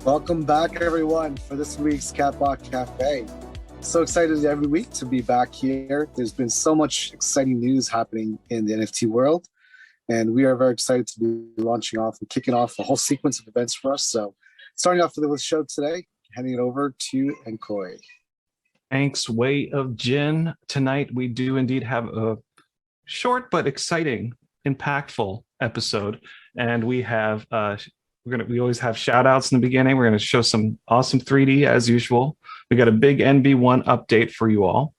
Welcome back, everyone, for this week's Catbot Cafe. So excited every week to be back here. There's been so much exciting news happening in the NFT world, and we are very excited to be launching off and kicking off a whole sequence of events for us. So starting off with the show today, handing it over to Nkoi. Thanks, Way of Jin. Tonight, we do indeed have a short but exciting, impactful episode, and we have we always have shout outs in the beginning. We're going to show some awesome 3D as usual. We got a big NB1 update for you all,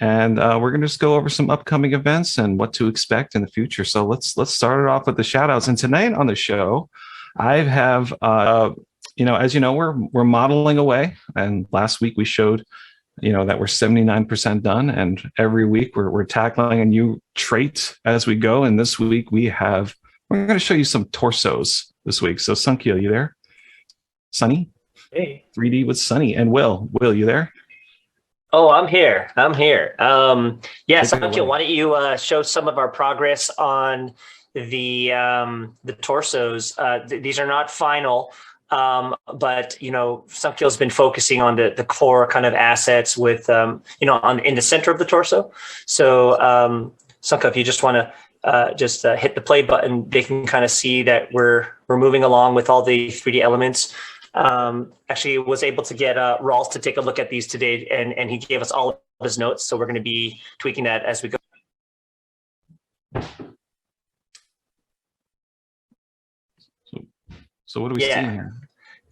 and we're going to just go over some upcoming events and what to expect in the future. So let's start it off with the shout outs. And tonight on the show, I have as you know, we're modeling away, and last week we showed that we're 79% done, and every week we're tackling a new trait as we go. And this week we're going to show you some torsos this week. So Sunkil, you there? Sunny? Hey. 3D with Sunny. And Will, you there? Oh, I'm here. Sunkil, why don't you show some of our progress on the torsos? These are not final. But Sunkil's been focusing on the core kind of assets with in the center of the torso. So Sunkil, if you just want to hit the play button, they can kind of see that we're moving along with all the 3D elements. Actually was able to get Rawls to take a look at these today, and he gave us all of his notes. So we're going to be tweaking that as we go. So what do we see here?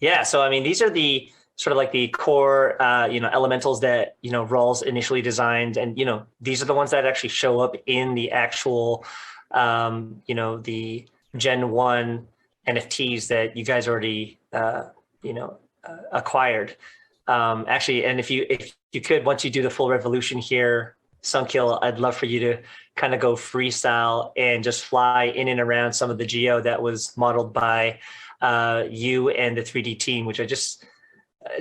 Yeah, so I mean, these are the sort of like the core, elementals that Rawls initially designed, and these are the ones that actually show up in the actual, the Gen 1 NFTs that you guys already, acquired. Actually, and if you could, once you do the full revolution here, Sunkil, I'd love for you to kind of go freestyle and just fly in and around some of the geo that was modeled by you and the 3D team, which it's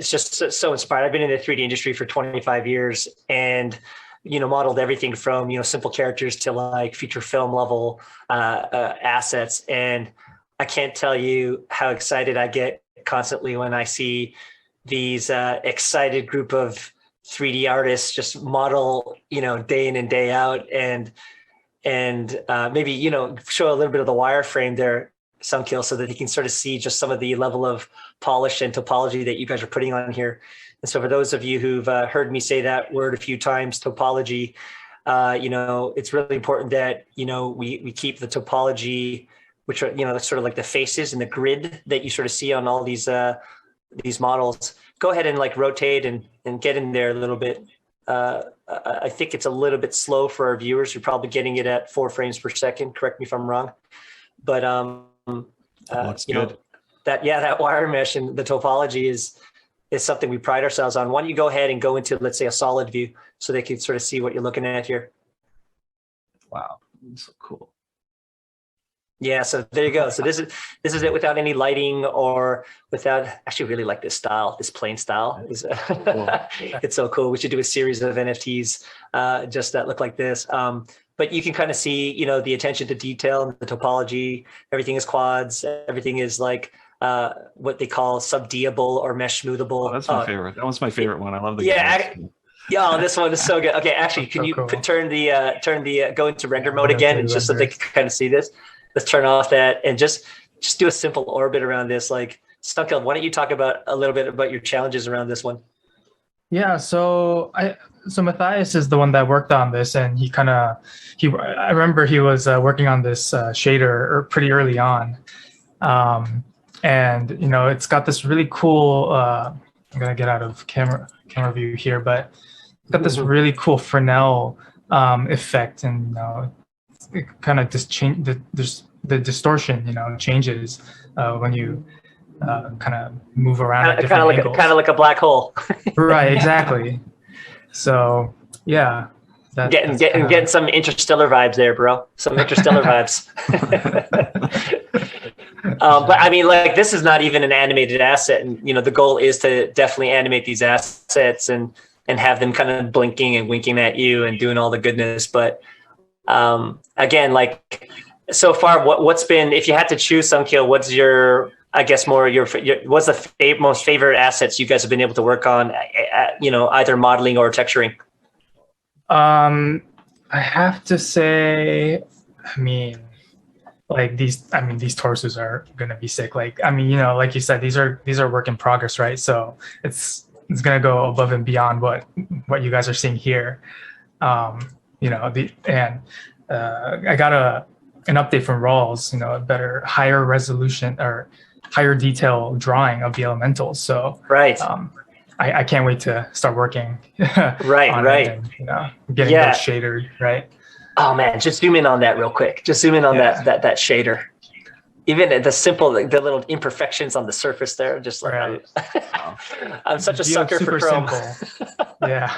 just so inspired. I've been in the 3D industry for 25 years and, modeled everything from, simple characters to like feature film level assets. And I can't tell you how excited I get constantly when I see these excited group of 3D artists just model, day in and day out, and maybe, show a little bit of the wireframe there, Sunkil, so that you can sort of see just some of the level of polish and topology that you guys are putting on here. And so for those of you who've heard me say that word a few times, topology, it's really important that, we keep the topology, which are, that's sort of like the faces and the grid that you sort of see on all these models. Go ahead and like rotate and get in there a little bit. I think it's a little bit slow for our viewers. You're probably getting it at 4 frames per second. Correct me if I'm wrong. But that wire mesh and the topology is something we pride ourselves on. Why don't you go ahead and go into, let's say, a solid view so they can sort of see what you're looking at here. Wow, that's so cool. Yeah, so there you go. So this is it without any lighting or without. Actually, really like this style, this plain style. Cool. It's so cool. We should do a series of NFTs just that look like this. But you can kind of see, the attention to detail, the topology. Everything is quads. Everything is like what they call subdiable or mesh smoothable. Oh, that's my favorite. That one's my favorite one. I love the this one is so good. Okay, actually, can you turn the go into render mode again, just so they can kind of see this? Let's turn off that and just do a simple orbit around this. Like, Sunkil, why don't you talk about a little bit about your challenges around this one? Yeah, so Matthias is the one that worked on this, and I remember he was working on this shader pretty early on, and it's got this really cool. I'm gonna get out of camera view here, but it's got this really cool Fresnel effect, and it kind of just change the distortion, changes when you kind of move around at different angles. Kind of like a black hole. Right, exactly. So yeah, getting some interstellar vibes there, bro. Some interstellar vibes. But I mean, like, this is not even an animated asset, and the goal is to definitely animate these assets and have them kind of blinking and winking at you and doing all the goodness. But again, like, so far, what's been, if you had to choose, Sunkil, what's your I guess more what's the most favorite assets you guys have been able to work on, either modeling or texturing? I have to say, these torsos are gonna be sick. Like like you said, these are work in progress, right? So it's gonna go above and beyond what you guys are seeing here. I got an update from Rawls, a better, higher resolution or higher detail drawing of the elementals. So right. I can't wait to start working right, on right. it and, getting those shaders, right? Oh man, just zoom in on that real quick. Just zoom in on that shader. Even the simple, the little imperfections on the surface there, just like right. I'm such a sucker for chrome. Yeah.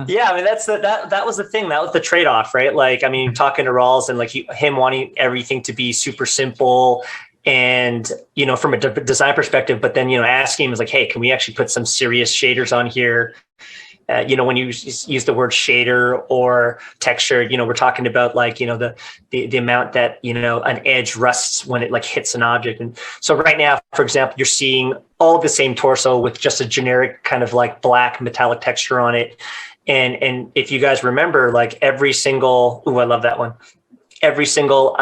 Yeah, I mean that was the thing. That was the trade-off, right? Like, I mean, talking to Rawls and like him wanting everything to be super simple and from a design perspective, but then asking him is like, hey, can we actually put some serious shaders on here? When you use the word shader or texture, we're talking about like, the amount that, an edge rusts when it like hits an object. And so right now, for example, you're seeing all the same torso with just a generic kind of like black metallic texture on it. And if you guys remember, like every single, I love that one. Every single,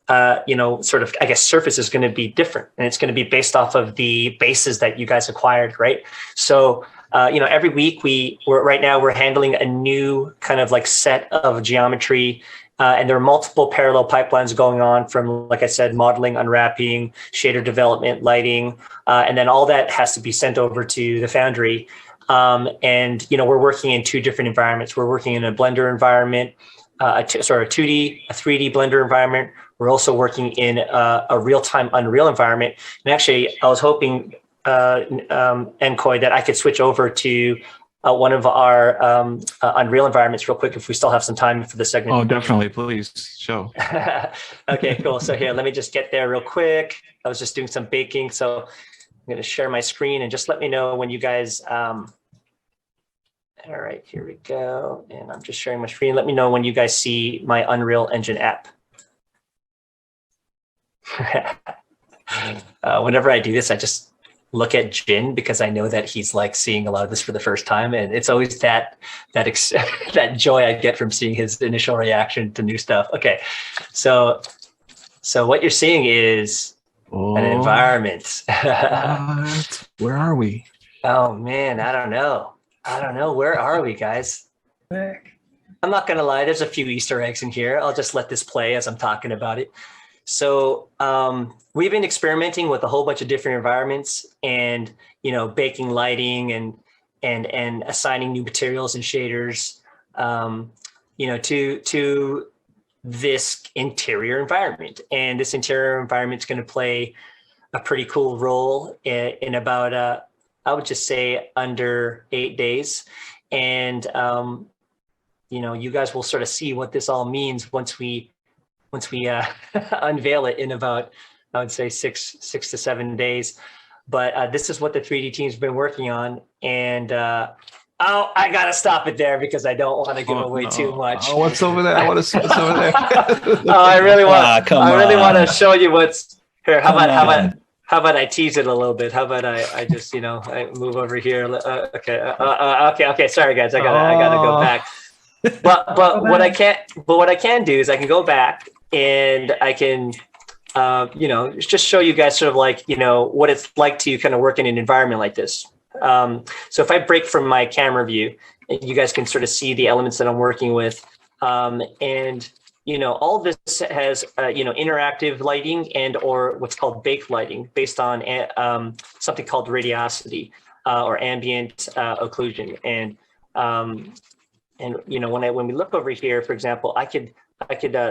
sort of, I guess, surface is going to be different, and it's going to be based off of the bases that you guys acquired, right? So, every week we're handling a new kind of like set of geometry, and there are multiple parallel pipelines going on from, like I said, modeling, unwrapping, shader development, lighting, and then all that has to be sent over to the Foundry. And we're working in two different environments. We're working in a Blender environment, a 2D, a 3D Blender environment. We're also working in a real-time Unreal environment. And actually, I was hoping, Nkoi, that I could switch over to one of our Unreal environments real quick if we still have some time for the segment. Oh, definitely. Please show. Okay, cool. So here, let me just get there real quick. I was just doing some baking. So I'm going to share my screen and just let me know when you guys... all right, here we go. And I'm just sharing my screen. Let me know when you guys see my Unreal Engine app. Whenever I do this, I just look at Jin because I know that he's like seeing a lot of this for the first time, and it's always that joy I get from seeing his initial reaction to new stuff. Okay, so what you're seeing is an environment. Where are we? Oh man, I don't know. Where are we, guys? I'm not gonna lie. There's a few Easter eggs in here. I'll just let this play as I'm talking about it. So we've been experimenting with a whole bunch of different environments and, baking lighting and assigning new materials and shaders, to this interior environment. And this interior environment is going to play a pretty cool role in about, I would just say, under 8 days. And, you guys will sort of see what this all means once we unveil it in about, I would say, six to 7 days. But this is what the 3D team's been working on. And I got to stop it there because I don't want to give away too much. Oh, what's over there? I want to see what's over there. I really want to show you what's here. How about I tease it a little bit? How about I just, I move over here. Okay. Sorry, guys. I gotta go back. But what I can do is I can go back and I can, just show you guys sort of like, what it's like to kind of work in an environment like this. So if I break from my camera view, you guys can sort of see the elements that I'm working with. And, all this has, interactive lighting and or what's called baked lighting based on something called radiosity or ambient occlusion. And when we look over here, for example, I could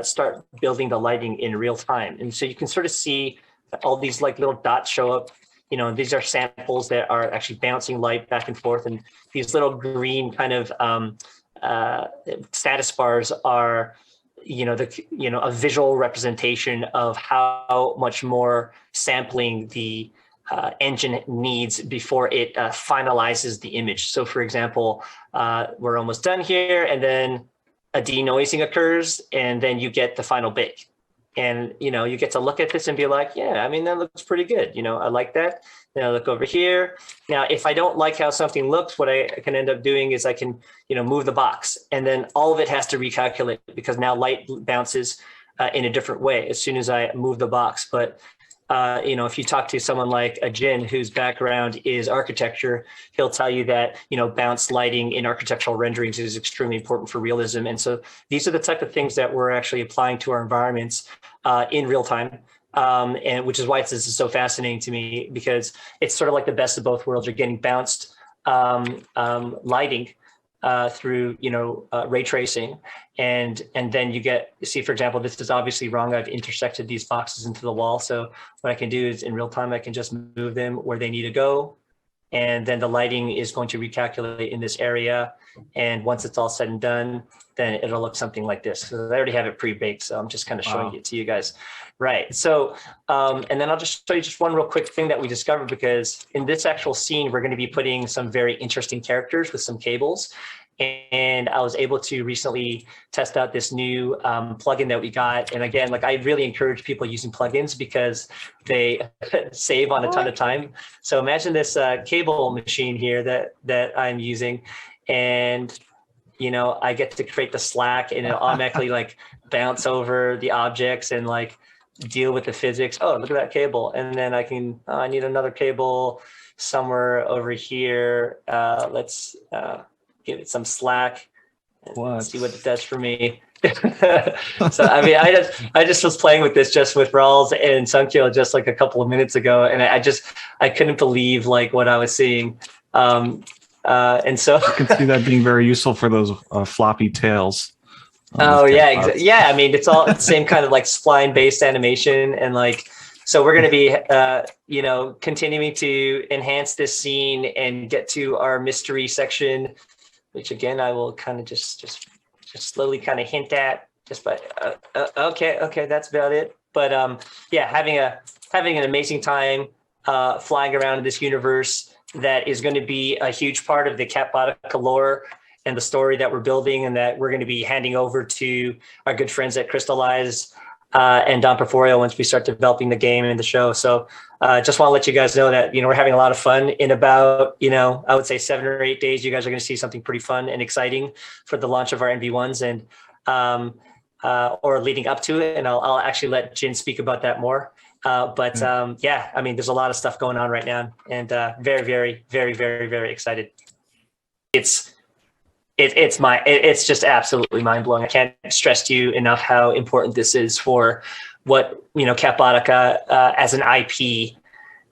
start building the lighting in real time. And so you can sort of see all these like little dots show up. These are samples that are actually bouncing light back and forth. And these little green kind of status bars are, a visual representation of how much more sampling the engine needs before it finalizes the image. So for example, we're almost done here, and then a denoising occurs, and then you get the final bake. And, you get to look at this and be like, yeah, I mean, that looks pretty good. I like that. Then I look over here. Now, if I don't like how something looks, what I can end up doing is I can, move the box, and then all of it has to recalculate because now light bounces in a different way as soon as I move the box. But if you talk to someone like a Jin whose background is architecture, he'll tell you that, bounce lighting in architectural renderings is extremely important for realism. And so these are the type of things that we're actually applying to our environments in real time. And which is why this is so fascinating to me, because it's sort of like the best of both worlds. You're getting bounced lighting through ray tracing, and then you see, for example, this is obviously wrong. I've intersected these boxes into the wall, so what I can do is in real time I can just move them where they need to go, and then the lighting is going to recalculate in this area, and once it's all said and done, then it'll look something like this. So I already have it pre-baked, so I'm just kind of showing it to you guys. Right. So, and then I'll just show you just one real quick thing that we discovered, because in this actual scene, we're going to be putting some very interesting characters with some cables. And I was able to recently test out this new plugin that we got. And again, I really encourage people using plugins because they save on a ton of time. So imagine this cable machine here that I'm using, and I get to create the slack, and it'll automatically bounce over the objects and deal with the physics. Oh, look at that cable. And then I can, I need another cable somewhere over here. Let's give it some slack and see what it does for me. So, I mean, I just was playing with this just with Rawls and Sunkyo just a couple of minutes ago. And I couldn't believe what I was seeing. And so I can see that being very useful for those floppy tails. Oh yeah, yeah. I mean, it's all the same kind of spline based animation, and so we're going to be, continuing to enhance this scene and get to our mystery section, which again I will kind of just slowly kind of hint at. Just by okay, that's about it. But yeah, having an amazing time flying around in this universe that is going to be a huge part of the cat-boutica lore and the story that we're building, and that we're going to be handing over to our good friends at Crystallize and Don Porforio once we start developing the game and the show. So just want to let you guys know that, we're having a lot of fun. In about, I would say 7 or 8 days, you guys are going to see something pretty fun and exciting for the launch of our NV1s, and or leading up to it. And I'll actually let Jin speak about that more. Yeah, I mean, there's a lot of stuff going on right now, and very, very, very, very, very excited. It's just absolutely mind blowing. I can't stress to you enough how important this is for what, cat-boutica as an IP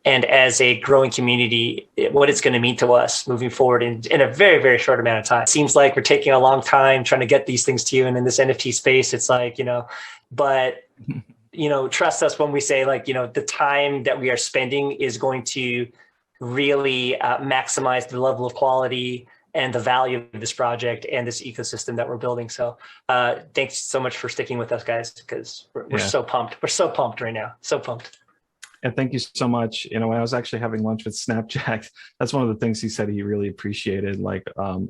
and as a growing community, what it's going to mean to us moving forward in a very, very short amount of time. It seems like we're taking a long time trying to get these things to you. And in this NFT space, it's but trust us when we say the time that we are spending is going to really maximize the level of quality and the value of this project and this ecosystem that we're building. So thanks so much for sticking with us, guys, because we're so pumped. We're so pumped right now. So pumped. And thank you so much. When I was actually having lunch with Snapjack, that's one of the things he said he really appreciated,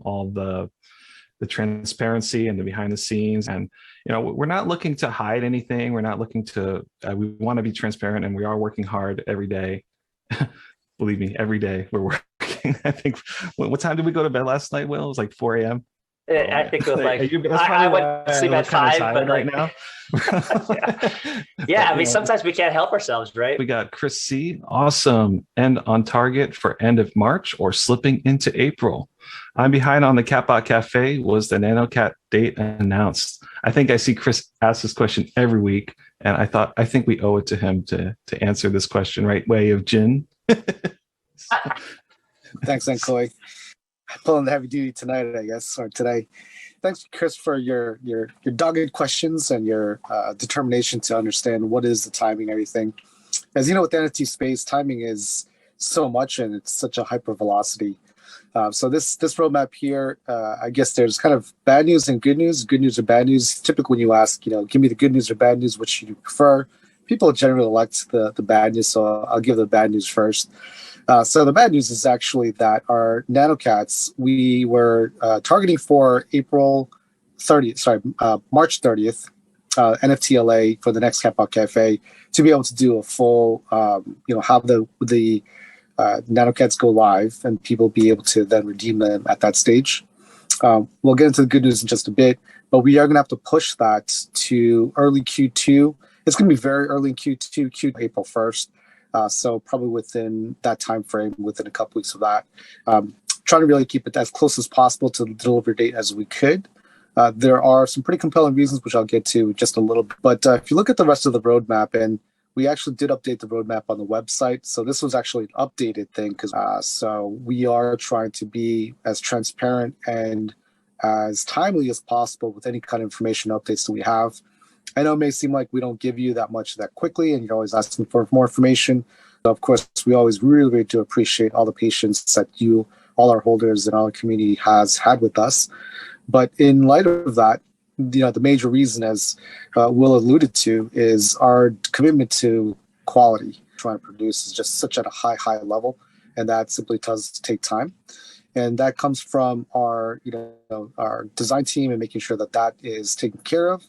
all the transparency and the behind the scenes. And, we're not looking to hide anything. We're not looking to, we want to be transparent, and we are working hard every day. Believe me, every day we're working. I think, what time did we go to bed last night, Will? It was 4 a.m. I think it was I went to sleep at 5, but right now. Yeah, I mean, sometimes we can't help ourselves, right? We got Chris C. Awesome. And on target for end of March or slipping into April. I'm behind on the Catbot Cafe. Was the NanoCat date announced? I think I see Chris ask this question every week, and I think we owe it to him to answer this question right way of Jin. Thanks, Nkoi. Pulling the heavy duty tonight, I guess, or today. Thanks, Chris, for your dogged questions and your determination to understand what is the timing and everything. As you know, with the NFT space, timing is so much, and it's such a hyper velocity. So this roadmap here, I guess there's kind of bad news and good news. Good news or bad news. Typically, when you ask, give me the good news or bad news, which you prefer, people generally elect the bad news. So I'll give the bad news first. So the bad news is actually that our nanocats, we were targeting for March 30th. NFTLA for the next Catbot Cafe to be able to do a full, have the nanocats go live and people be able to then redeem them at that stage. We'll get into the good news in just a bit, but we are going to have to push that to early Q2. It's going to be very early in Q2, April 1st. So probably within that time frame, within a couple weeks of that. Trying to really keep it as close as possible to the delivery date as we could. There are some pretty compelling reasons, which I'll get to just a little bit. But if you look at the rest of the roadmap, and we actually did update the roadmap on the website. So this was actually an updated thing, because so we are trying to be as transparent and as timely as possible with any kind of information updates that we have. I know it may seem like we don't give you that much that quickly, and you're always asking for more information. So of course, we always really, really do appreciate all the patience that you, all our holders, and all our community has had with us. But in light of that, the major reason, as Will alluded to, is our commitment to quality. Trying to produce is just such at a high level, and that simply does take time. And that comes from our design team and making sure that that is taken care of,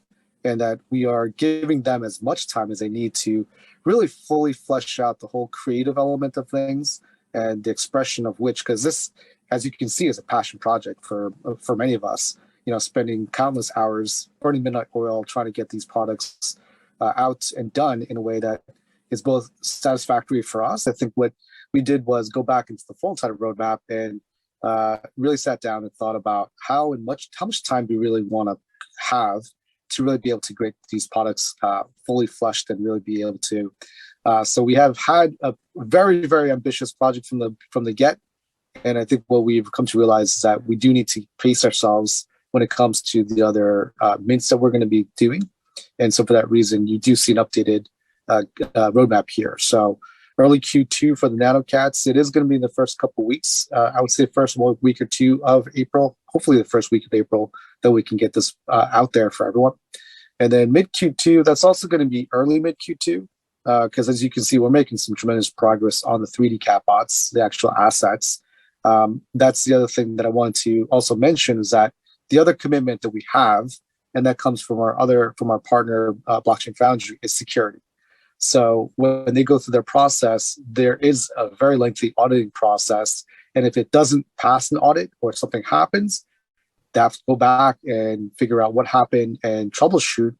and that we are giving them as much time as they need to really fully flesh out the whole creative element of things and the expression of which, because this, as you can see, is a passion project for many of us. Spending countless hours, burning midnight oil, trying to get these products out and done in a way that is both satisfactory for us. I think what we did was go back into the full entire roadmap and really sat down and thought about how much time do we really want to have to really be able to create these products fully fleshed and really be able to. So we have had a very, very ambitious project from the get. And I think what we've come to realize is that we do need to pace ourselves when it comes to the other mints that we're going to be doing. And so for that reason, you do see an updated roadmap here. So early Q2 for the nanocats, it is going to be in the first couple of weeks. I would say first week or two of April, hopefully the first week of April, that we can get this out there for everyone. And then mid Q2, that's also going to be early mid Q2, because as you can see, we're making some tremendous progress on the 3D catbots, the actual assets. That's the other thing that I wanted to also mention, is that the other commitment that we have, and that comes from our partner Blockchain Foundry, is security. So when they go through their process, there is a very lengthy auditing process, and if it doesn't pass an audit or something happens, they have to go back and figure out what happened and troubleshoot.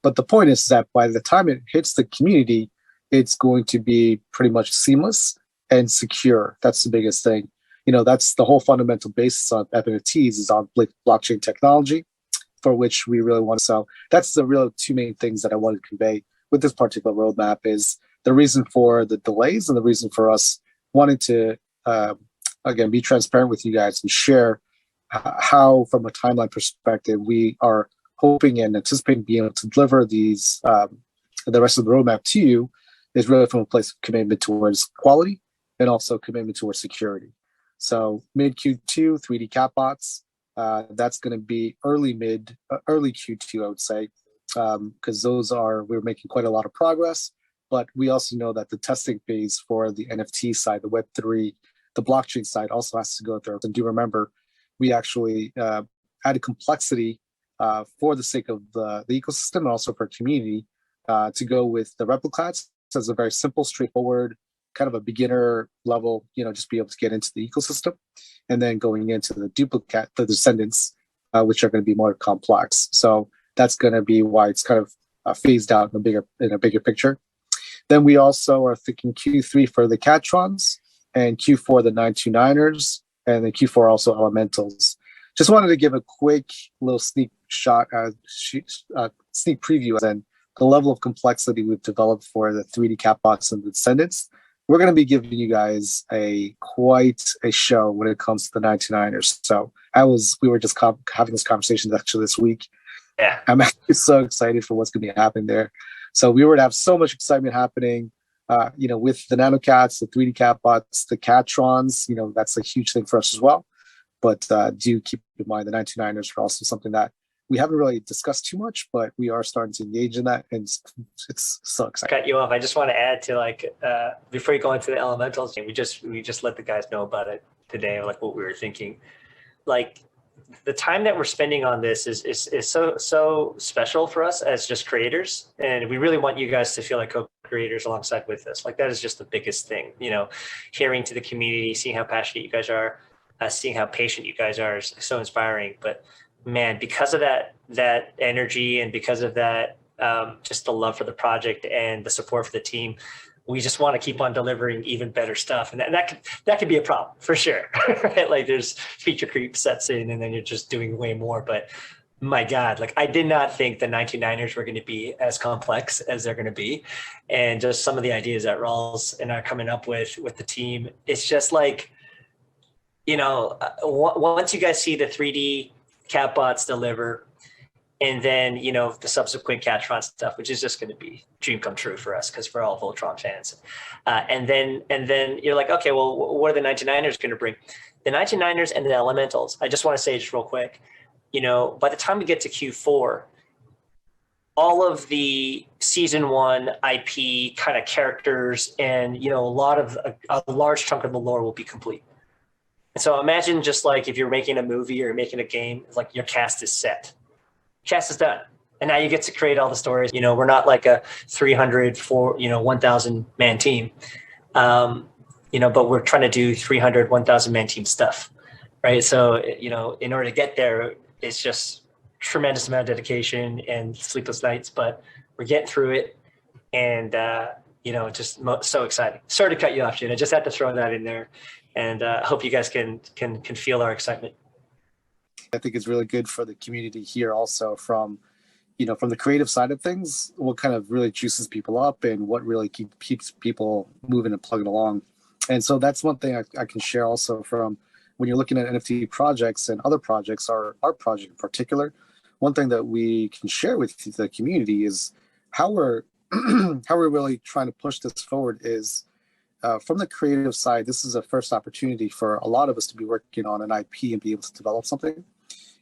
But the point is that by the time it hits the community, it's going to be pretty much seamless and secure. That's the biggest thing. That's the whole fundamental basis of NFTs, is on blockchain technology, for which we really want to. So that's the real two main things that I wanted to convey with this particular roadmap, is the reason for the delays and the reason for us wanting to, again, be transparent with you guys and share how, from a timeline perspective, we are hoping and anticipating being able to deliver these, the rest of the roadmap to you, is really from a place of commitment towards quality and also commitment towards security. So mid Q2, 3D catbots, that's going to be early Q2, I would say, because we're making quite a lot of progress. But we also know that the testing phase for the NFT side, the Web3, the blockchain side also has to go there. And do remember, we actually added complexity for the sake of the ecosystem and also for community to go with the replicats as a very simple, straightforward, kind of a beginner level, just be able to get into the ecosystem, and then going into the duplicate, the descendants, which are going to be more complex. So that's going to be why it's kind of phased out in a bigger picture. Then we also are thinking Q3 for the Catrons, and Q4 the 929ers, and then Q4 also Elementals. Just wanted to give a quick little sneak preview and the level of complexity we've developed for the 3D catbots and the descendants. We're going to be giving you guys quite a show when it comes to the 99ers. So we were just having this conversation actually this week. Yeah, I'm actually so excited for what's going to be happening there. So we were to have so much excitement happening, with the nanocats, the 3D catbots, the catrons. That's a huge thing for us as well. But do keep in mind the 99ers are also something that we haven't really discussed too much, but we are starting to engage in that, and it's so exciting. Cut you off. I just want to add to before you go into the elementals, we just let the guys know about it today, like what we were thinking. the time that we're spending on this is so special for us as just creators, and we really want you guys to feel like co-creators alongside with us. Like that is just the biggest thing, hearing to the community, seeing how passionate you guys are, seeing how patient you guys are is so inspiring. But man, because of that energy and because of that, just the love for the project and the support for the team, we just want to keep on delivering even better stuff. And that could be a problem for sure, right? Like there's feature creep sets in and then you're just doing way more. But my God, like I did not think the 99ers were going to be as complex as they're going to be. And just some of the ideas that Rawls and I are coming up with the team, it's just like, once you guys see the 3D catbots deliver, and then, the subsequent Catron stuff, which is just going to be dream come true for us because we're all Voltron fans. And then you're like, okay, well, what are the 99ers going to bring? The 99ers and the Elementals. I just want to say just real quick, by the time we get to Q4, all of the season 1 IP kind of characters and, a large chunk of the lore will be complete. And so imagine just like if you're making a movie or making a game, it's like your cast is set. Cast is done. And now you get to create all the stories. We're not like a 1,000 man team. But we're trying to do 300, 1,000 man team stuff. Right. So, in order to get there, it's just tremendous amount of dedication and sleepless nights, but we're getting through it. And, just so exciting. Sorry to cut you off, Jin. I just had to throw that in there. And hope you guys can feel our excitement. I think it's really good for the community here also from the creative side of things, what kind of really juices people up and what really keeps people moving and plugging along. And so that's one thing I can share also from when you're looking at NFT projects and other projects, our project in particular. One thing that we can share with the community is how we're really trying to push this forward is from the creative side, this is a first opportunity for a lot of us to be working on an IP and be able to develop something.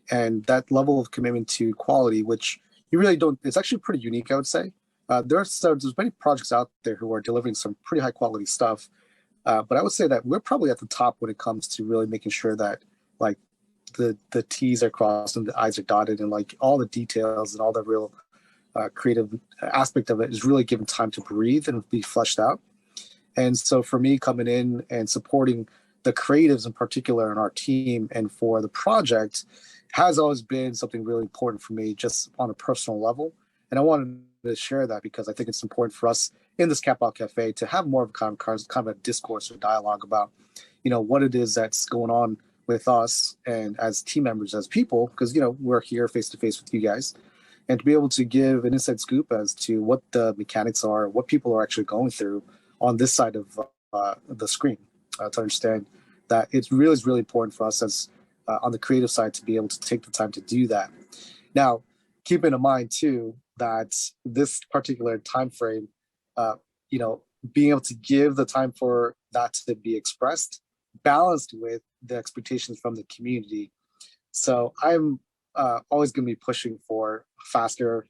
And that level of commitment to quality, which you really don't, it's actually pretty unique, I would say. There's many projects out there who are delivering some pretty high quality stuff. But I would say that we're probably at the top when it comes to really making sure that like the T's are crossed and the I's are dotted and like all the details and all the real creative aspect of it is really given time to breathe and be fleshed out. And so for me coming in and supporting the creatives in particular in our team and for the project has always been something really important for me just on a personal level. And I wanted to share that because I think it's important for us in this Catbot Cafe to have more of a kind of a discourse or dialogue about, what it is that's going on with us and as team members, as people, because, we're here face to face with you guys, and to be able to give an inside scoop as to what the mechanics are, what people are actually going through on this side of the screen, to understand that it really is really important for us as on the creative side to be able to take the time to do that. Now, keeping in mind too that this particular time frame, being able to give the time for that to be expressed, balanced with the expectations from the community. So I'm always going to be pushing for faster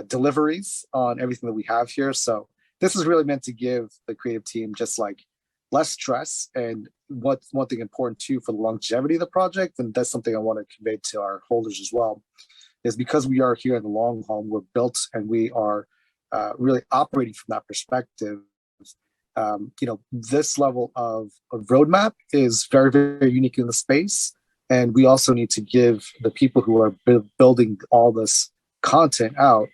deliveries on everything that we have here. So this is really meant to give the creative team just like less stress. And what's one thing important too for the longevity of the project, and that's something I want to convey to our holders as well, is because we are here in the long haul, we're built and we are really operating from that perspective. This level of roadmap is very, very unique in the space. And we also need to give the people who are building all this content out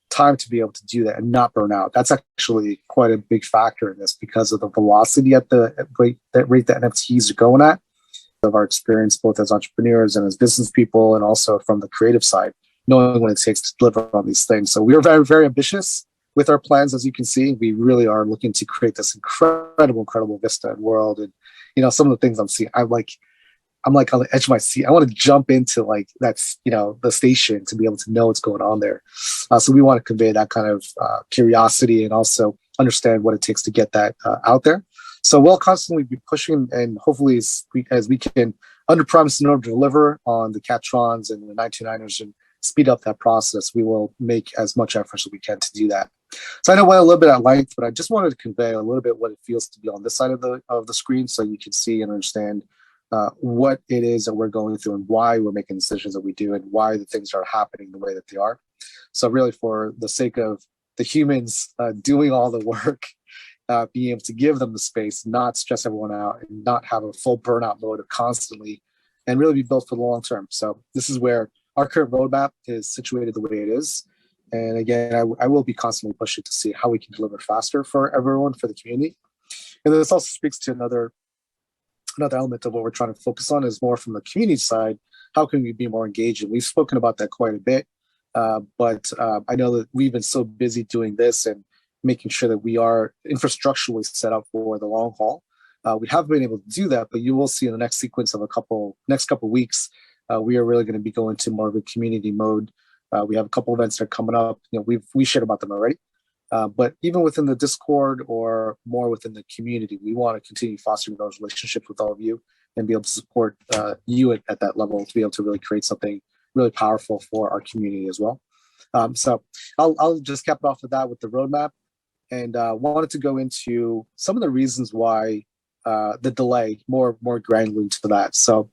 time to be able to do that and not burn out. That's actually quite a big factor in this because of the velocity at the rate that NFTs are going at, of our experience both as entrepreneurs and as business people, and also from the creative side, knowing what it takes to deliver on these things. So we are very, very ambitious with our plans. As you can see, we really are looking to create this incredible vista and world. And some of the things I'm seeing, I'm like on the edge of my seat. I want to jump into like that's the station to be able to know what's going on there. So we want to convey that kind of curiosity and also understand what it takes to get that out there. So we'll constantly be pushing, and hopefully as we can under promise and over deliver on the Catrons and the 99ers and speed up that process, we will make as much effort as we can to do that. So I know I went a little bit at length, but I just wanted to convey a little bit what it feels to be on this side of the screen, so you can see and understand what it is that we're going through and why we're making decisions that we do and why the things are happening the way that they are. So really, for the sake of the humans doing all the work, being able to give them the space, not stress everyone out, and not have a full burnout mode of constantly, and really be built for the long term. So this is where our current roadmap is situated the way it is. And again, I will be constantly pushing to see how we can deliver faster for everyone, for the community. And this also speaks to another element of what we're trying to focus on is more from the community side. How can we be more engaged? And we've spoken about that quite a bit. But I know that we've been so busy doing this and making sure that we are infrastructurally set up for the long haul. We haven't been able to do that, but you will see in the next sequence of next couple weeks, we are really going to be going to more of a community mode. We have a couple events that are coming up. We shared about them already. But even within the Discord or more within the community, we want to continue fostering those relationships with all of you and be able to support you at that level to be able to really create something really powerful for our community as well. So I'll just cap it off with that with the roadmap, and wanted to go into some of the reasons why the delay, more granular into that. So,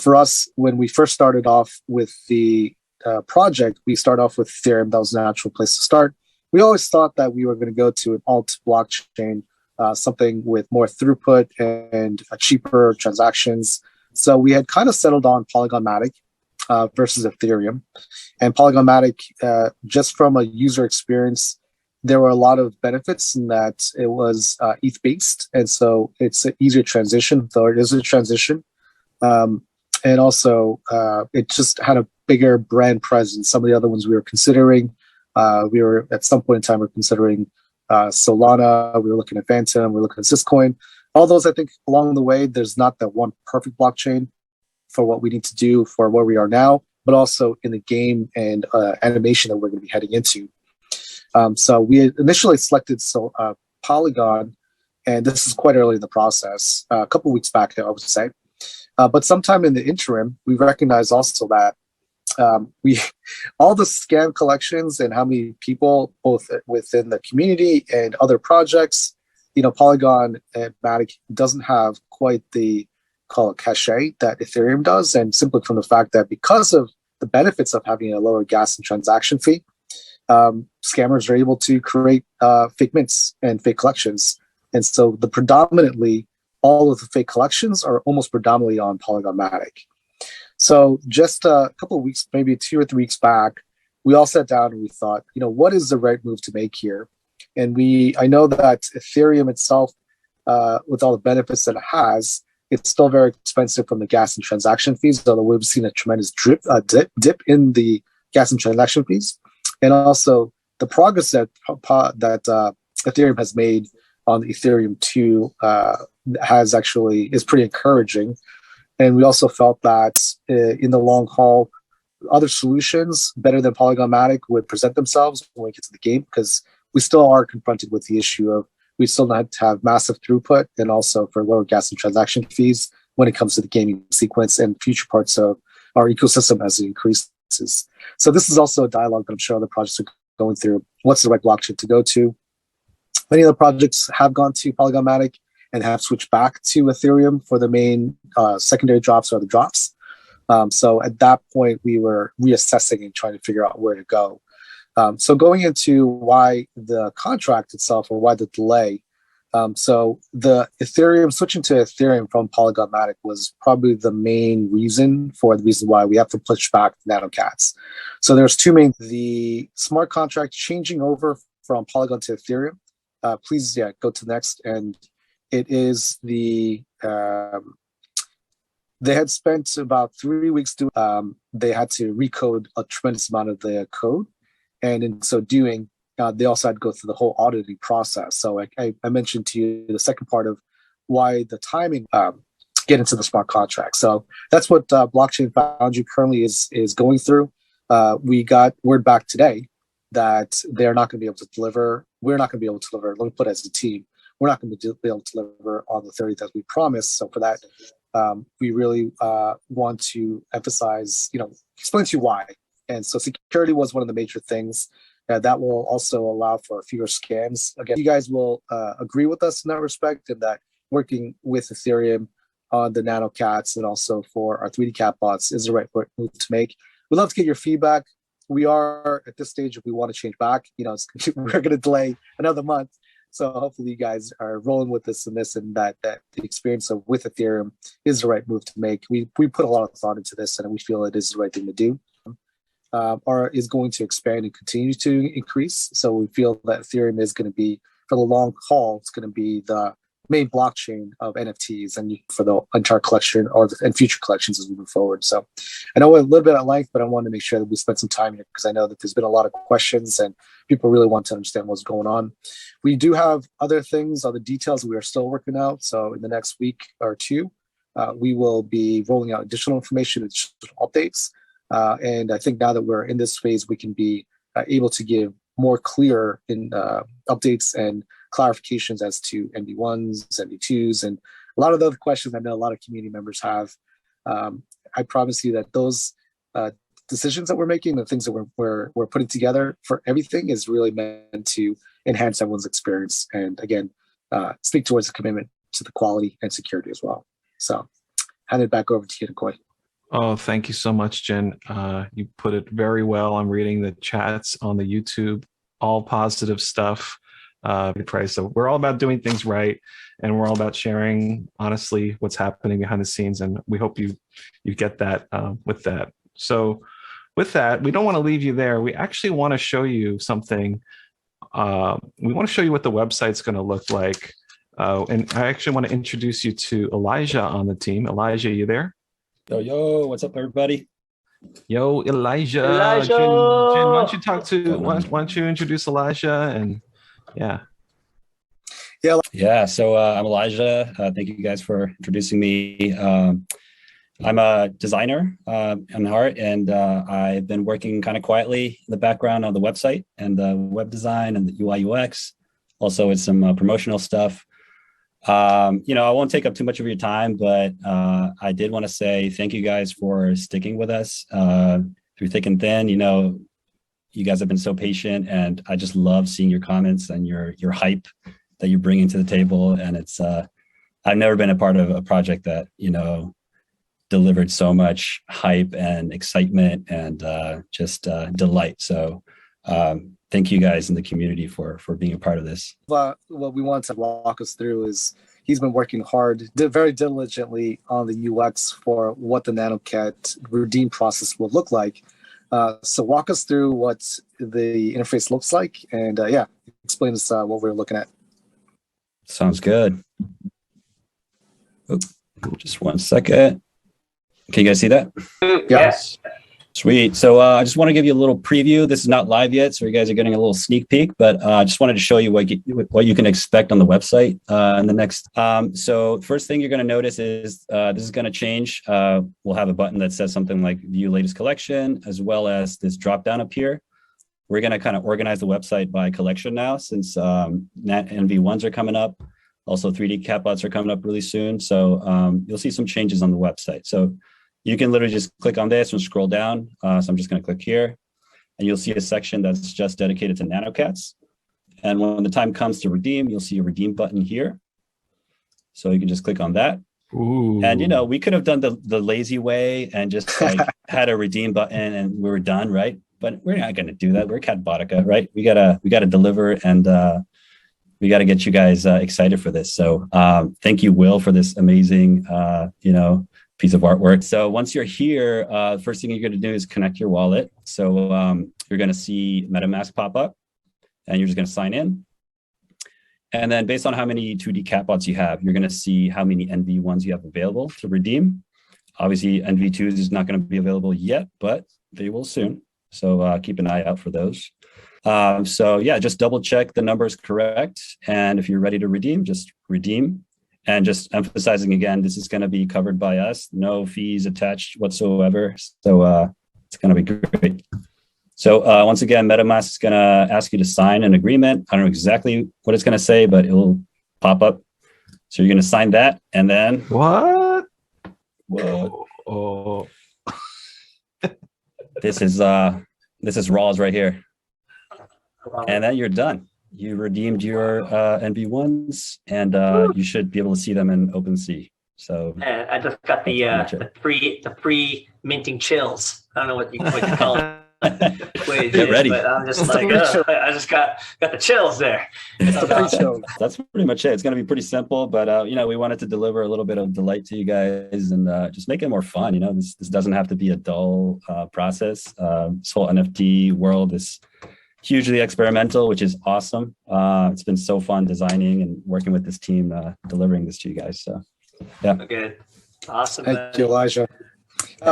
for us, when we first started off with the project, we started off with Ethereum. That was a natural place to start. We always thought that we were going to go to an alt blockchain, something with more throughput and cheaper transactions. So we had kind of settled on Polygon Matic versus Ethereum. And Polygon Matic, just from a user experience, there were a lot of benefits in that it was ETH-based. And so it's an easier transition, though it is a transition. And also, it just had a bigger brand presence. Some of the other ones we were considering, we were at some point in time, we're considering Solana, we were looking at Phantom, we were looking at Syscoin. All those, I think, along the way, there's not that one perfect blockchain for what we need to do for where we are now, but also in the game and animation that we're going to be heading into. So we had initially selected Polygon, and this is quite early in the process, a couple of weeks back, I would say. But sometime in the interim, we recognized also that all the scam collections and how many people, both within the community and other projects, Polygon and Matic doesn't have quite the, call it, cachet that Ethereum does, and simply from the fact that because of the benefits of having a lower gas and transaction fee, scammers are able to create fake mints and fake collections. And so predominantly all of the fake collections are almost predominantly on Polygon Matic. So just a couple of weeks, maybe 2 or 3 weeks back, we all sat down and we thought, what is the right move to make here? And I know that Ethereum itself, with all the benefits that it has, it's still very expensive from the gas and transaction fees, although we've seen a tremendous dip in the gas and transaction fees. And also the progress that Ethereum has made on the Ethereum 2 is pretty encouraging. And we also felt that in the long haul, other solutions better than Polygon Matic would present themselves when we get to the game, because we still are confronted with the issue of we still have to have massive throughput and also for lower gas and transaction fees when it comes to the gaming sequence and future parts of our ecosystem as it increases. So this is also a dialogue that I'm sure other projects are going through. What's the right blockchain to go to? Many of the projects have gone to Polygon Matic and have switched back to Ethereum for the main secondary drops or other drops. So at that point, we were reassessing and trying to figure out where to go. So going into why the contract itself or why the delay. So the switching to Ethereum from Polygon Matic was probably the main reason why we have to push back NanoCats. So there's two main, the smart contract changing over from Polygon to Ethereum. Please, go to next. And it is they had spent about 3 weeks they had to recode a tremendous amount of the code. And in so doing, they also had to go through the whole auditing process. So I mentioned to you the second part of why the timing get into the smart contract. So that's what Blockchain Foundry currently is going through. We got word back today that they're not going to be able to deliver. We're not going to be able to deliver. Let me put it as a team. We're not going to be able to deliver on the 30th as we promised. So for that, we really want to emphasize, explain to you why. And so security was one of the major things. That will also allow for fewer scams. Again, you guys will agree with us in that respect, and that working with Ethereum on the Nano Cats and also for our 3D cat bots is the right move to make. We'd love to get your feedback. We are at this stage, if we want to change back, we're going to delay another month. So hopefully you guys are rolling with this and that the experience of with Ethereum is the right move to make. We put a lot of thought into this, and we feel it is the right thing to do. Or is going to expand and continue to increase. So we feel that Ethereum is going to be, for the long haul, it's going to be the main blockchain of NFTs and for the entire collection and future collections as we move forward. So I know we're a little bit at length, but I want to make sure that we spend some time here because I know that there's been a lot of questions and people really want to understand what's going on. We do have other things, other details we are still working out. So in the next week or two, we will be rolling out additional information, additional updates. And I think now that we're in this phase, we can be able to give more clear updates and clarifications as to NV1s, NV2s, and a lot of the other questions I know a lot of community members have. I promise you that those decisions that we're making, the things that we're putting together for everything is really meant to enhance everyone's experience and again, speak towards the commitment to the quality and security as well. So hand it back over to you, Nikoi. Oh, thank you so much, Jen. You put it very well. I'm reading the chats on the YouTube, all positive stuff. So we're all about doing things right, and we're all about sharing honestly what's happening behind the scenes, and we hope you get that with that. So with that, we don't want to leave you there. We actually want to show you something. We want to show you what the website's going to look like, and I actually want to introduce you to Elijah on the team. Elijah, you there? Yo, what's up, everybody? Yo, Elijah. Elijah! Jen, why don't you introduce Elijah and yeah. So I'm Elijah. Thank you guys for introducing me. I'm a designer in art, and I've been working kind of quietly in the background on the website and the web design and the UI UX, also with some promotional stuff. I won't take up too much of your time, but I did want to say thank you guys for sticking with us through thick and thin. You guys have been so patient, and I just love seeing your comments and your hype that you bring into the table. And it's I've never been a part of a project that delivered so much hype and excitement and just delight. So thank you guys in the community for being a part of this. What we want to walk us through is he's been working hard, very diligently on the UX for what the NanoCat redeem process will look like. So walk us through what the interface looks like and explain us what we're looking at. Sounds good. Oh, just 1 second. Can you guys see that? Yes. Sweet. So I just want to give you a little preview. This is not live yet, so you guys are getting a little sneak peek, but I just wanted to show you what you can expect on the website in the next. So first thing you're going to notice is this is going to change. We'll have a button that says something like View Latest Collection, as well as this drop down up here. We're going to kind of organize the website by collection now, since NV1s are coming up. Also, 3D catbots are coming up really soon. So you'll see some changes on the website. So you can literally just click on this and scroll down. So I'm just going to click here, and you'll see a section that's just dedicated to NanoCats. And when the time comes to redeem, you'll see a redeem button here. So you can just click on that. Ooh. And we could have done the lazy way and just like had a redeem button and we were done, right? But we're not going to do that. We're catbotica, right? We gotta deliver, and we got to get you guys excited for this. So thank you, Will, for this amazing piece of artwork. So once you're here, first thing you're going to do is connect your wallet. So you're going to see MetaMask pop up, and you're just going to sign in. And then based on how many 2D catbots you have, you're going to see how many NV1s you have available to redeem. Obviously, NV2s is not going to be available yet, but they will soon. So keep an eye out for those. Just double check the number is correct. And if you're ready to redeem, just redeem. And just emphasizing again, this is going to be covered by us. No fees attached whatsoever. So it's going to be great. So once again, MetaMask is going to ask you to sign an agreement. I don't know exactly what it's going to say, but it will pop up. So you're going to sign that, and then What? Oh. This is Rawls right here. And then you're done. You redeemed your NV1s, and you should be able to see them in OpenSea. So And I just got the pre minting chills. I don't know what you call it. Get ready. But I'm just It's like, the pre-chill. I just got the chills there. It's the pre-show. That's pretty much it. It's going to be pretty simple, but we wanted to deliver a little bit of delight to you guys and just make it more fun. This doesn't have to be a dull process. This whole NFT world is hugely experimental, which is awesome. It's been so fun designing and working with this team, delivering this to you guys. So, yeah. Good. Awesome. Thank you, Elijah.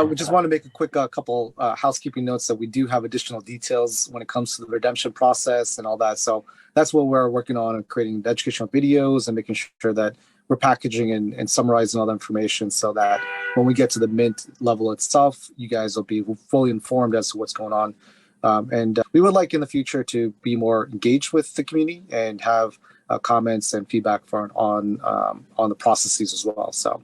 We just want to make a quick couple housekeeping notes that we do have additional details when it comes to the redemption process and all that. So that's what we're working on, creating the educational videos and making sure that we're packaging and summarizing all the information so that when we get to the mint level itself, you guys will be fully informed as to what's going on. And we would like in the future to be more engaged with the community and have comments and feedback on the processes as well. So.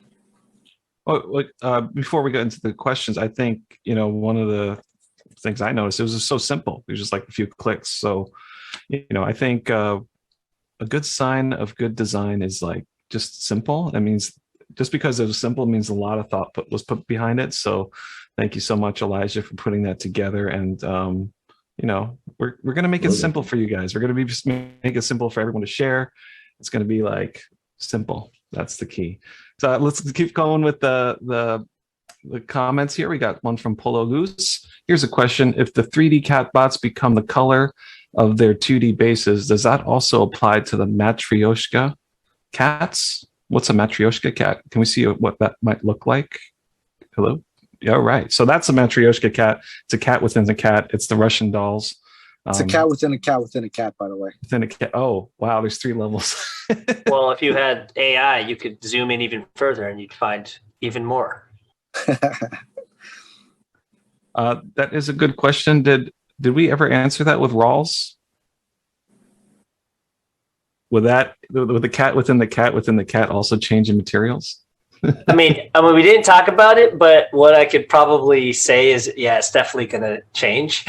Before we get into the questions, I think, one of the things I noticed, it was just so simple. It was just like a few clicks. So, I think a good sign of good design is like just simple. That means just because it was simple means a lot of thought was put behind it. So thank you so much, Elijah, for putting that together. And, we're going to make it simple for you guys. We're going to just make it simple for everyone to share. It's going to be like simple. That's the key. So let's keep going with the comments here. We got one from Polo Goose. Here's a question. If the 3D cat bots become the color of their 2D bases, does that also apply to the Matryoshka cats? What's a Matryoshka cat? Can we see what that might look like? Hello? Yeah, right. So that's a Matryoshka cat. It's a cat within a cat. It's the Russian dolls. It's a cat within a cat within a cat, by the way. Within a cat. Oh, wow. There's 3 levels. Well, if you had AI, you could zoom in even further and you'd find even more. That is a good question. Did we ever answer that with Rawls? Would the cat within the cat within the cat also change in materials? I mean, we didn't talk about it, but what I could probably say is, yeah, it's definitely going to change.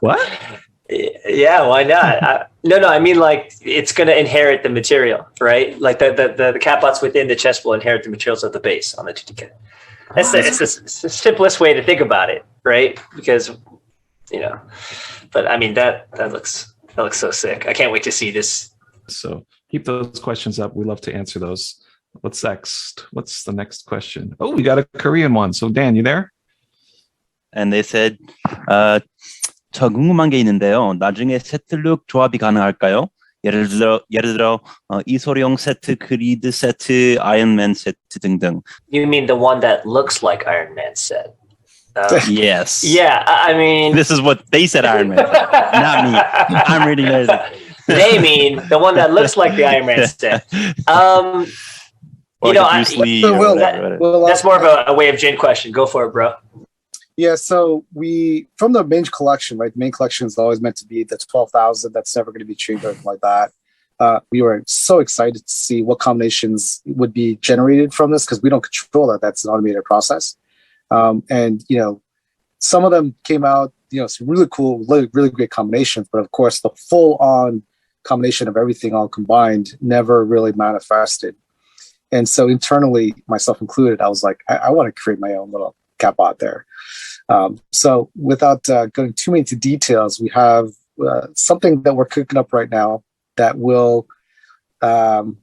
What? Yeah, why not? No, I mean, like, it's going to inherit the material, right? Like the catbots within the chest will inherit the materials of the base on the 2D cat. It's the simplest way to think about it, right? Because, but I mean, that looks so sick. I can't wait to see this. So keep those questions up. We love to answer those. What's next? What's the next question? Oh, we got a Korean one. So Dan, you there? And they said, 저 궁금한 게 있는데요. 나중에 세트룩 조합이 가능할까요? 예를 들어 이소룡 세트, 그리드 세트, 아이언맨 세트 등등. You mean the one that looks like Iron Man set? Yes. Yeah, I mean, this is what they said. Iron Man, not me. I'm reading theirs. They mean the one that looks like the Iron Man set. That's more of a way of Jin question. Go for it, bro. Yeah, so from the main collection, right? The main collection is always meant to be the 12,000. That's never going to be changed or anything like that. We were so excited to see what combinations would be generated from this because we don't control that. That's an automated process. And some of them came out, some really cool, really great combinations. But of course, the full-on combination of everything all combined never really manifested. And so internally, myself included, I was like, I want to create my own little catbot there. So without going too many into details, we have something that we're cooking up right now that will, I'll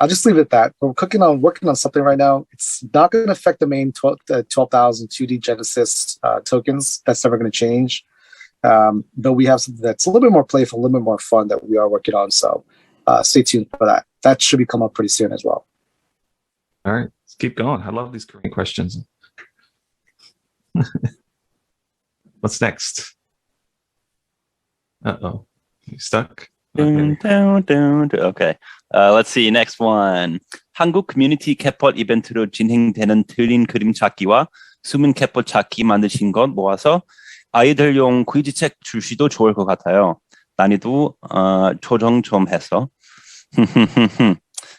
just leave it at that. We're working on something right now. It's not going to affect the main 12,000 2D Genesis tokens. That's never going to change. But we have something that's a little bit more playful, a little bit more fun that we are working on. So stay tuned for that. That should be coming up pretty soon as well. All right, let's keep going. I love these Korean questions. What's next? Uh-oh. You stuck? Okay. Let's see. Next one. 한국 커뮤니티 캣봇 이벤트로 진행되는 틀린 그림 찾기와 숨은 캣봇 찾기 만드신 것 모아서 아이들용 퀴즈책 출시도 좋을 것 같아요. 난이도 조정 좀 해서.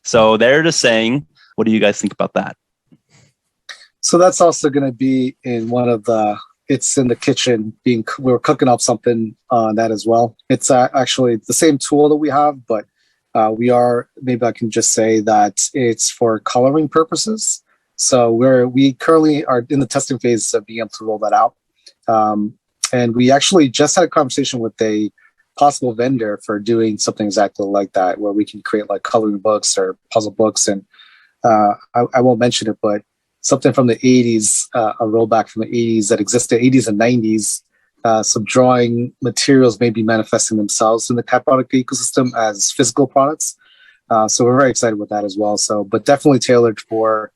So they're just saying, what do you guys think about that? So that's also going to be in it's in the kitchen we're cooking up something on that as well. It's actually the same tool that we have, but maybe I can just say that it's for coloring purposes. So we currently are in the testing phase of being able to roll that out. And we actually just had a conversation with a possible vendor for doing something exactly like that, where we can create like coloring books or puzzle books. And I won't mention it, but something from the 80s, a rollback from the 80s that existed, 80s and 90s. Some drawing materials may be manifesting themselves in the cat product ecosystem as physical products. So we're very excited with that as well. So, but definitely tailored for,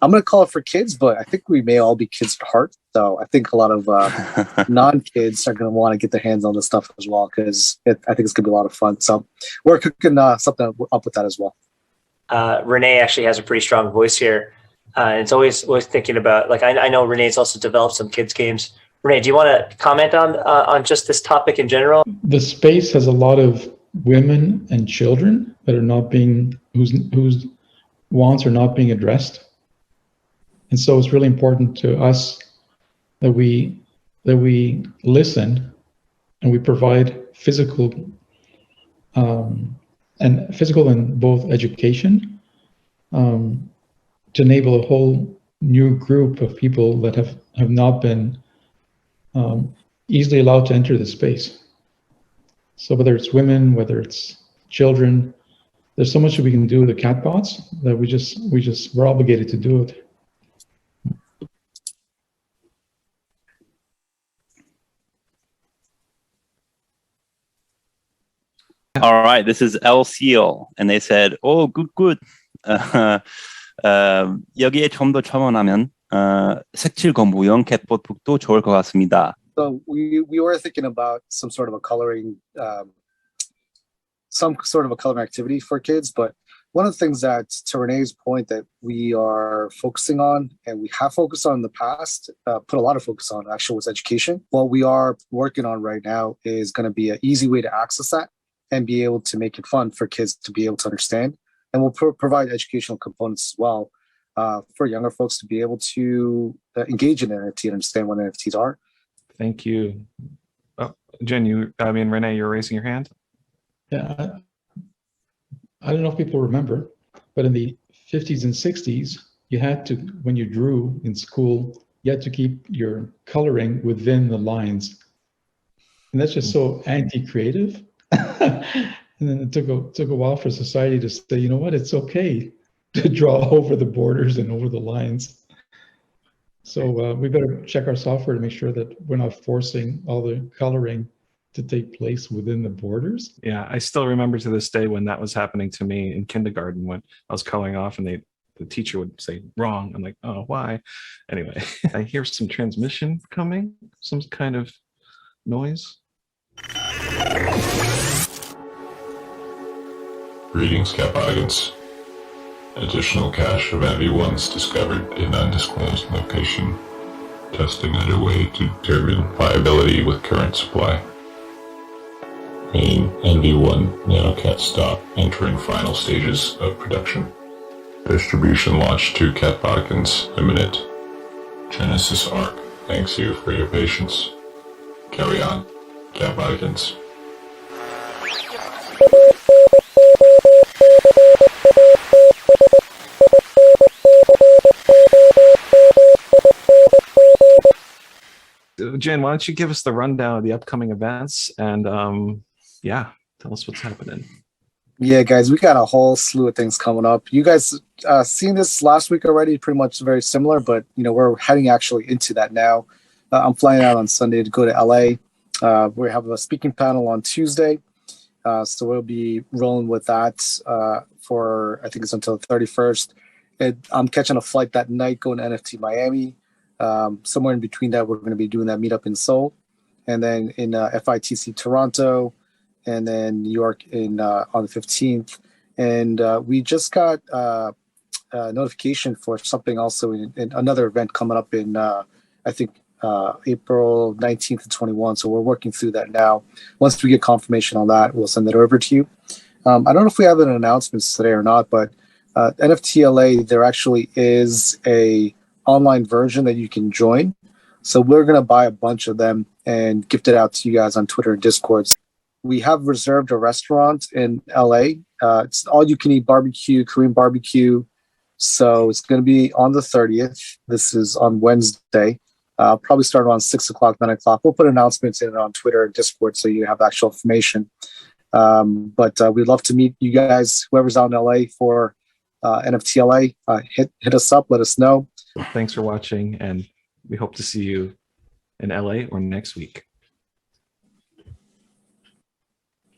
I'm going to call it for kids, but I think we may all be kids at heart. So I think a lot of non-kids are going to want to get their hands on this stuff as well, because I think it's going to be a lot of fun. So we're cooking something up with that as well. Renee actually has a pretty strong voice here. And it's always thinking about, like, I know Renee's also developed some kids games. Renee, do you want to comment on just this topic in general? The space has a lot of women and children that are not being, whose wants are not being addressed. And so it's really important to us that we listen and we provide physical and both education to enable a whole new group of people that have not been easily allowed to enter the space. So whether it's women, whether it's children, there's so much that we can do with the catbots that we're obligated to do it. All right, this is El Seal, and they said, "Oh, good." 여기에 좀 더 첨언하면 색칠 공부용 캣보톡도 좋을 것 같습니다. So we were thinking about some sort of a coloring activity for kids, but one of the things that, to Renee's point, that we are focusing on, and we have focused on in the past, put a lot of focus on actually, was education. What we are working on right now is going to be an easy way to access that and be able to make it fun for kids to be able to understand. And we'll provide educational components as well for younger folks to be able to engage in NFT and understand what NFTs are. Thank you. Oh, Jen, Renee, you're raising your hand? Yeah, I don't know if people remember, but in the 50s and 60s, you had to, when you drew in school, you had to keep your coloring within the lines. And that's just so anti-creative. And then it took a while for society to say, you know what, it's okay to draw over the borders and over the lines. So we better check our software to make sure that we're not forcing all the coloring to take place within the borders. Yeah, I still remember to this day when that was happening to me in kindergarten when I was coloring off and the teacher would say wrong. I'm like, oh, why? Anyway, I hear some transmission coming, some kind of noise. Greetings, Cap audience. Additional cache of NV1s discovered in undisclosed location. Testing underway to determine viability with current supply. Main NV1 NanoCat stock entering final stages of production. Distribution launch to Cat Bodkins imminent. Genesis Arc thanks you for your patience. Carry on, Cat Bodkins. Jen, why don't you give us the rundown of the upcoming events and tell us what's happening. Yeah, guys, we got a whole slew of things coming up. You guys seen this last week already, pretty much very similar, but we're heading actually into that now. I'm flying out on Sunday to go to LA. We have a speaking panel on Tuesday. So we'll be rolling with that for, I think it's until the 31st. I'm catching a flight that night going to NFT Miami. Somewhere in between that, we're going to be doing that meetup in Seoul, and then in FITC Toronto, and then New York on the 15th. And we just got a notification for something also in another event coming up in, I think, April 19th and 21. So we're working through that now. Once we get confirmation on that, we'll send it over to you. I don't know if we have an announcement today or not, but NFTLA, there actually is a online version that you can join. So we're going to buy a bunch of them and gift it out to you guys on Twitter and Discord. We have reserved a restaurant in LA It's all you can eat barbecue, Korean barbecue. So it's going to be on the 30th. This is on Wednesday. Probably start around 6 o'clock, 9 o'clock. We'll put announcements in on Twitter and Discord so you have actual information. But we'd love to meet you guys, whoever's out in LA for NFT LA. Hit us up, let us know. Thanks for watching, and we hope to see you in LA or next week.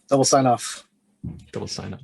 Double sign off. Double sign up.